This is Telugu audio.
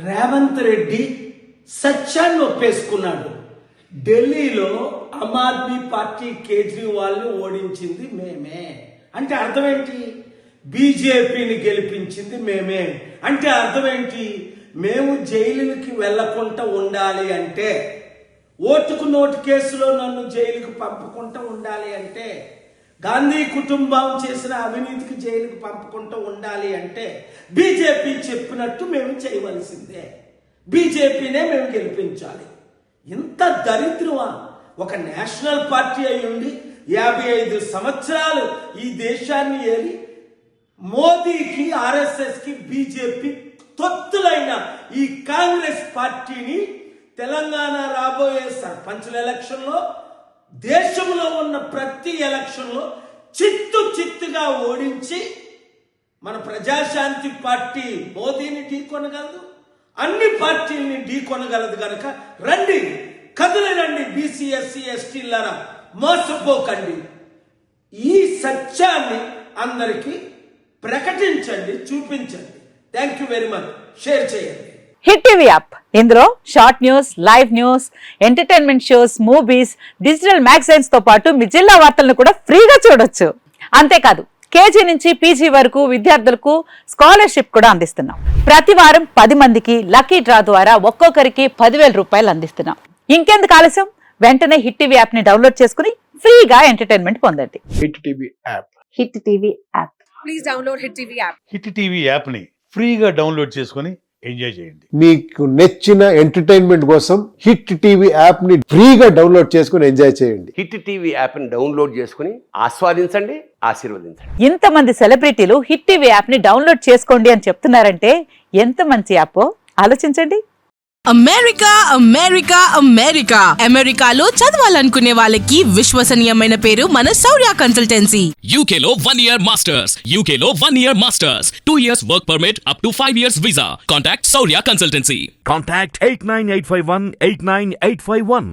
రేవంత్ రెడ్డి సత్యాన్ని ఒప్పేసుకున్నాడు. ఢిల్లీలో ఆమ్ ఆద్మీ పార్టీ కేజ్రీవాల్ని ఓడించింది మేమే అంటే అర్థం ఏంటి? బీజేపీని గెలిపించింది మేమే అంటే అర్థం ఏంటి? మేము జైలుకి వెళ్లకుండా ఉండాలి అంటే, ఓటుకు నోటు కేసులో నన్ను జైలుకు పంపకుండా ఉండాలి అంటే, గాంధీ కుటుంబం చేసిన అవినీతికి జైలుకు పంపకుండా ఉండాలి అంటే బీజేపీ చెప్పినట్టు మేము చేయవలసిందే. బీజేపీనే మేము గెలిపించాలి. ఇంత దరిద్రమా? ఒక నేషనల్ పార్టీ అయి ఉండి 55 సంవత్సరాలు ఈ దేశాన్ని ఏలి మోదీకి, ఆర్ఎస్ఎస్కి, బీజేపీ తొత్తులైన ఈ కాంగ్రెస్ పార్టీని తెలంగాణ రాబోయే సర్పంచుల ఎలక్షన్లో, దేశంలో ఉన్న ప్రతి ఎలక్షన్లో చిత్తుగా ఓడించి మన ప్రజాశాంతి పార్టీ మోదీని ఢీకొనగలదు, అన్ని పార్టీల్ని ఢీకొనగలదు. కనుక రండి, కదిలి రండి బీసీ, ఎస్సీ, ఎస్టీలారా, మోసపోకండి. ఈ సత్యాన్ని అందరికీ ప్రకటించండి, చూపించండి. Thank you very much. Share చేయండి. హిట్ టీవీ యాప్, ఇందులో short news, live news, entertainment shows, movies, digital magazines తో పాటు మీ జిల్లా వార్తలను కూడా ఫ్రీగా చూడొచ్చు. అంతేకాదు, కేజీ నుంచి పీజీ వరకు విద్యార్థులకు స్కాలర్షిప్ కూడా అందిస్తున్నాం. ప్రతి వారం 10 మందికి లక్కీ డ్రా ద్వారా ఒక్కొక్కరికి 10,000 రూపాయలు అందిస్తున్నాం. ఇంకెందుకు ఆలస్యం? వెంటనే హిట్ టీవీ యాప్ ని డౌన్లోడ్ చేసుకుని ఫ్రీగా ఎంటర్టైన్మెంట్ పొందండి. Hit TV app. Hit TV app. Please download hit TV app. Hit TV app ని ఫ్రీగా డౌన్లోడ్ చేసుకుని ఎంజాయ్ చేయండి. మీకు నచ్చిన ఎంటర్టైన్మెంట్ కోసం హిట్ టీవీ యాప్ ని ఫ్రీగా డౌన్లోడ్ చేసుకుని ఎంజాయ్ చేయండి. హిట్ టీవీ యాప్ ని డౌన్లోడ్ చేసుకుని ఆస్వాదించండి, ఆశీర్వదించండి. ఇంతమంది సెలబ్రిటీలు హిట్ టీవీ యాప్ ని డౌన్లోడ్ చేసుకోండి అని చెప్తున్నారంటే ఎంత మంచి యాప్ ఆలోచించండి. అమెరికా అమెరికా అమెరికా అమెరికాలో చదవాలనుకునే వాళ్ళకి విశ్వసనీయమైన పేరు మన శౌర్య కన్సల్టెన్సీ. UK లో 1 year masters. UK లో 1 year masters. 2 years work permit up to 5 years visa. Contact Saurya Consultancy. Contact 89851 89851.